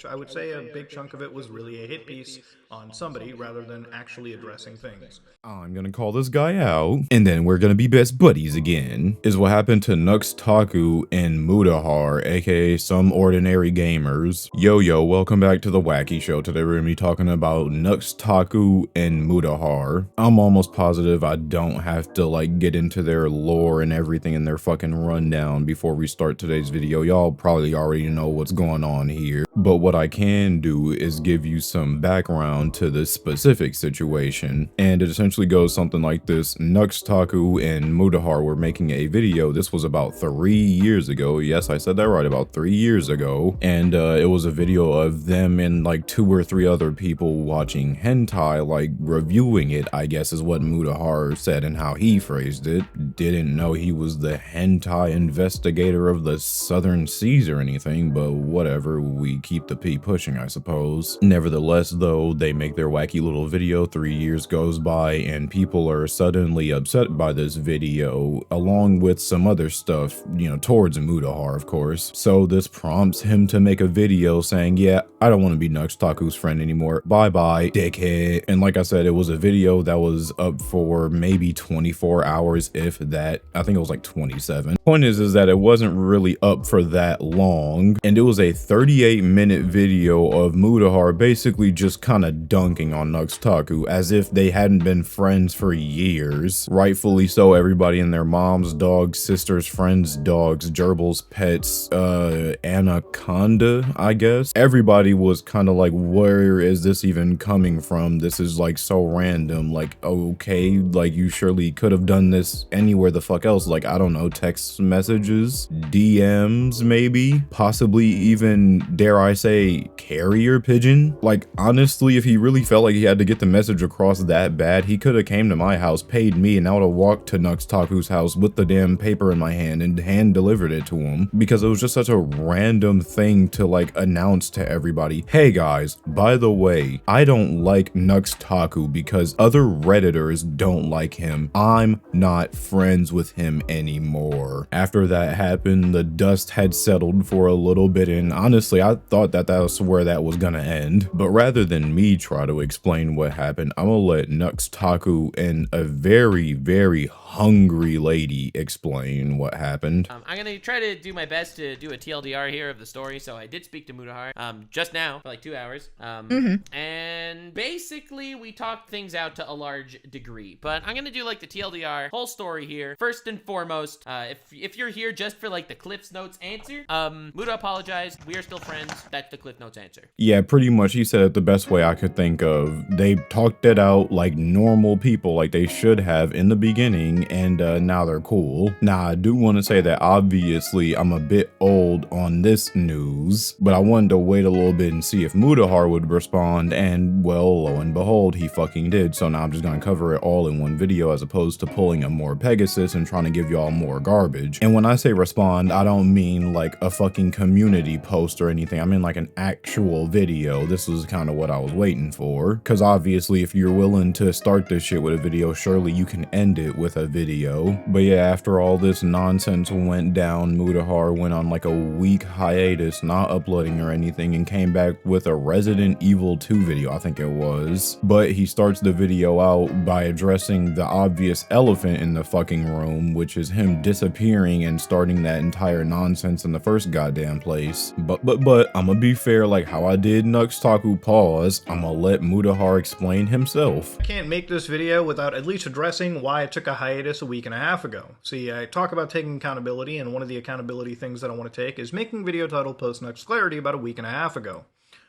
I would say a big chunk of it was really a hit piece on somebody rather than actually addressing things. I'm gonna call this guy out, and then we're gonna be best buddies again. Is what happened to Nux Taku and Mutahar, aka Some Ordinary Gamers. Yo, welcome back to the Wacky Show. Today we're gonna be talking about Nux Taku and Mutahar. I'm almost positive I don't have to get into their lore and everything in their fucking rundown before we start today's video. Y'all probably already know what's going on here. But what I can do is give you some background to this specific situation, and it essentially goes something like this. Nux Taku and Mutahar were making a video. This was about 3 years ago. Yes, I said that right, about 3 years ago. And it was a video of them and 2 or 3 other people watching hentai, reviewing it, I guess is what Mutahar said and how he phrased it. Didn't know he was the hentai investigator of the Southern Seas or anything, but whatever, we keep the P pushing, I suppose. Nevertheless, though, they make their wacky little video. 3 years goes by and people are suddenly upset by this video, along with some other stuff, towards Mutahar, of course. So this prompts him to make a video saying, yeah, I don't want to be Nux Taku's friend anymore. Bye-bye, dickhead. And like I said, it was a video that was up for maybe 24 hours, if that. I think it was 27. Point is that it wasn't really up for that long, and it was a 38-minute video of Mutahar basically just kind of dunking on Nux Taku as if they hadn't been friends for years. Rightfully so, everybody and their moms, dogs, sisters, friends, dogs, gerbils, pets, anaconda, I guess. Everybody was kind of like, where is this even coming from? This is so random. Okay, you surely could have done this anywhere the fuck else. I don't know, text messages, DMs, maybe, possibly even, dare I say, carrier pigeon. Honestly, if he really felt like he had to get the message across that bad, he could have came to my house, paid me, and I would have walked to Nux Taku's house with the damn paper in my hand and hand delivered it to him, because it was just such a random thing to announce to everybody. Hey guys, by the way, I don't like Nux Taku because other Redditors don't like him. I'm not friends with him anymore. After that happened, the dust had settled for a little bit, and honestly, I thought that was where that was gonna end. But rather than me try to explain what happened, I'm gonna let Nux Taku and a very hungry lady explain what happened. I'm gonna try to do my best to do a TLDR here of the story. So I did speak to Mutahar just now for 2 hours, and basically we talked things out to a large degree. But I'm gonna do the TLDR whole story here. First and foremost, if you're here just for the Cliff's Notes answer, Muta apologized. We are still friends. That's the Cliff Notes answer. Yeah, pretty much. He said it the best way I could think of. They talked it out like normal people, like they should have in the beginning, and now they're cool. Now, I do want to say that obviously I'm a bit old on this news, but I wanted to wait a little bit and see if Mutahar would respond, and well, lo and behold, he fucking did. So now I'm just gonna cover it all in one video as opposed to pulling a more Pegasus and trying to give y'all more garbage. And when I say respond, I don't mean a fucking community post or anything. I mean an actual video. This was kind of what I was waiting for, because obviously if you're willing to start this shit with a video, surely you can end it with a video. But yeah, after all this nonsense went down, Mutahar went on a week hiatus, not uploading or anything, and came back with a Resident Evil 2 video, I think it was. But he starts the video out by addressing the obvious elephant in the fucking room, which is him disappearing and starting that entire nonsense in the first goddamn place. But I'ma be fair, how I did Nux Taku pause, I'ma let Mutahar explain himself. I can't make this video without at least addressing why I took a hiatus a week and a half ago. See, I talk about taking accountability, and one of the accountability things that I want to take is making video titled Post Nux Clarity about a week and a half ago,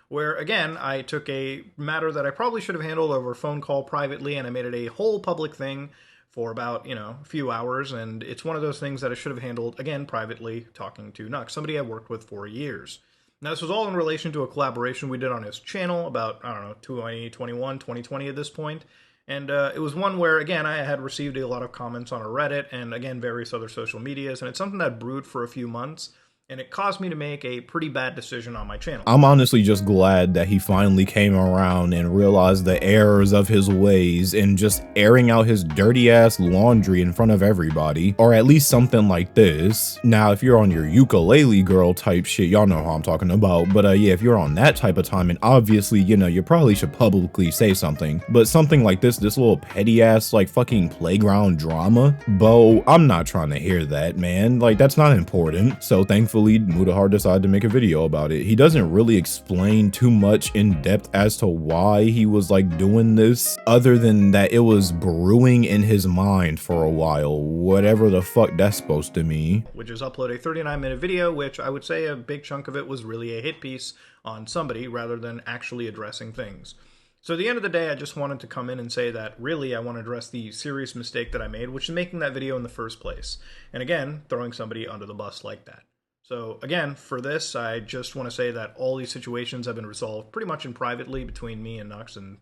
where, again, I took a matter that I probably should have handled over a phone call privately, and I made it a whole public thing for about, a few hours, and it's one of those things that I should have handled, again, privately, talking to Nux, somebody I worked with for years. Now, this was all in relation to a collaboration we did on his channel about, 2021, 2020 at this point. And it was one where, again, I had received a lot of comments on a Reddit and, again, various other social medias. And it's something that brewed for a few months. and it caused me to make a pretty bad decision on my channel. I'm honestly just glad that he finally came around and realized the errors of his ways and just airing out his dirty ass laundry in front of everybody, or at least something like this. Now, if you're on your ukulele girl type shit, y'all know how I'm talking about, but yeah, if you're on that type of time, and obviously, you know, you probably should publicly say something, but something like this little petty ass like fucking playground drama, Bo, I'm not trying to hear that, man. Like, that's not important. So thankfully, Mutahar decided to make a video about it. He doesn't really explain too much in depth as to why he was like doing this, other than that it was brewing in his mind for a while, whatever the fuck that's supposed to mean. Which is upload a 39-minute video, which I would say a big chunk of it was really a hit piece on somebody rather than actually addressing things. So at the end of the day, I just wanted to come in and say that really I want to address the serious mistake that I made, which is making that video in the first place. And again, throwing somebody under the bus like that. So again, for this, I just want to say that all these situations have been resolved pretty much in privately between me and Nux and,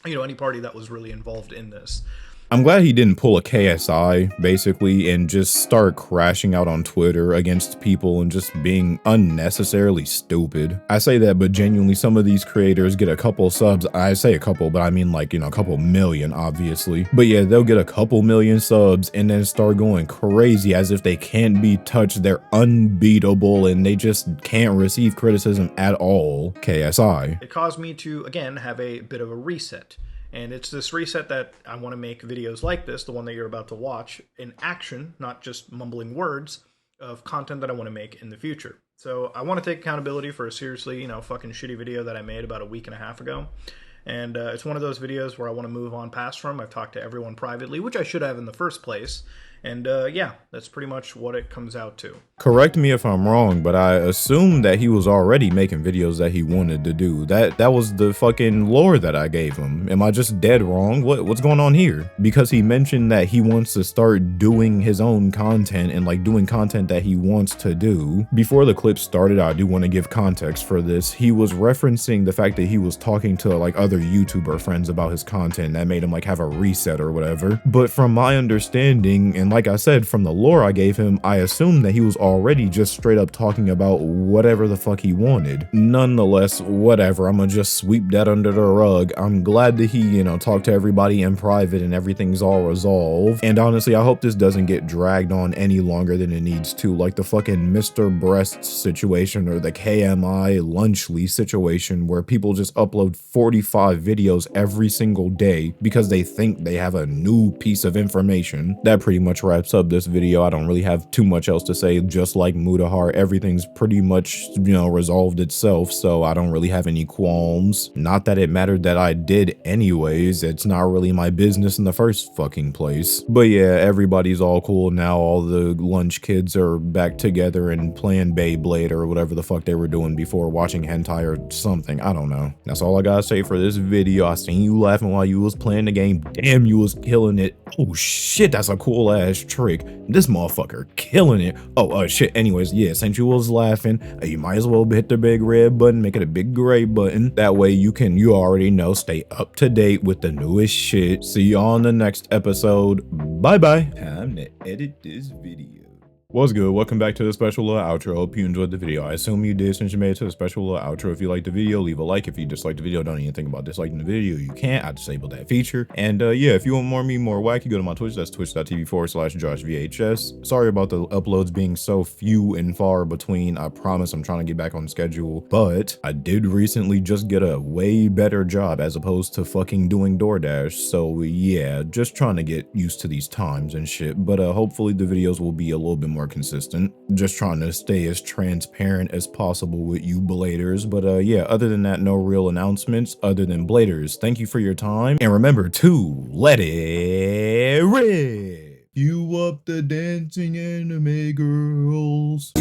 you know, any party that was really involved in this. I'm glad he didn't pull a KSI, basically, and just start crashing out on Twitter against people and just being unnecessarily stupid. I say that, but genuinely, some of these creators get a couple subs. I say a couple, but I mean like, you know, a couple million, obviously. But yeah, they'll get a couple million subs and then start going crazy as if they can't be touched. They're unbeatable and they just can't receive criticism at all. KSI. It caused me to, again, have a bit of a reset. And it's this reset that I want to make videos like this, the one that you're about to watch, in action, not just mumbling words, of content that I want to make in the future. So I want to take accountability for a seriously, you know, fucking shitty video that I made about a week and a half ago. And it's one of those videos where I want to move on past from. I've talked to everyone privately, which I should have in the first place. And yeah, that's pretty much what it comes out to. Correct me if I'm wrong, but I assumed that he was already making videos that he wanted to do. That was the fucking lore that I gave him. Am I just dead wrong? What's going on here? Because he mentioned that he wants to start doing his own content and like doing content that he wants to do. Before the clip started, I do want to give context for this. He was referencing the fact that he was talking to like other YouTuber friends about his content that made him like have a reset or whatever. But from my understanding, and like I said, from the lore I gave him, I assumed that he was already just straight up talking about whatever the fuck he wanted. Nonetheless, whatever, I'm gonna just sweep that under the rug. I'm glad that he, you know, talked to everybody in private and everything's all resolved. And honestly, I hope this doesn't get dragged on any longer than it needs to, like the fucking Mr. Breasts situation or the KMI Lunchly situation where people just upload 45 videos every single day because they think they have a new piece of information. That pretty much wraps up this video. I don't really have too much else to say. Just like Mutahar, everything's pretty much, you know, resolved itself, so I don't really have any qualms. Not that it mattered that I did anyways, it's not really my business in the first fucking place. But yeah, everybody's all cool now. All the lunch kids are back together and playing Beyblade or whatever the fuck they were doing before, watching hentai or something. I don't know. That's all I gotta say for this video. I seen you laughing while you was playing the game. Damn, you was killing it. Oh shit, that's a cool ass trick. This motherfucker killing it. Oh shit, anyways, yeah, since you was laughing, you might as well hit the big red button, make it a big gray button. That way you already know, stay up to date with the newest shit. See you on the next episode. Bye bye. Time to edit this video. What's good? Welcome back to the special little outro. Hope you enjoyed the video. I assume you did since you made it to the special little outro. If you liked the video, leave a like. If you disliked the video, don't even think about disliking the video. You can't. I disabled that feature. And yeah, if you want more of me, more wacky, go to my Twitch. That's twitch.tv/JoshVHS. Sorry about the uploads being so few and far between. I promise I'm trying to get back on schedule. But I did recently just get a way better job as opposed to fucking doing DoorDash. So yeah, just trying to get used to these times and shit. But hopefully the videos will be a little bit more consistent. Just trying to stay as transparent as possible with you bladers. But yeah, other than that, no real announcements other than bladers. Thank you for your time, and remember to let it rip. You up the dancing anime girls.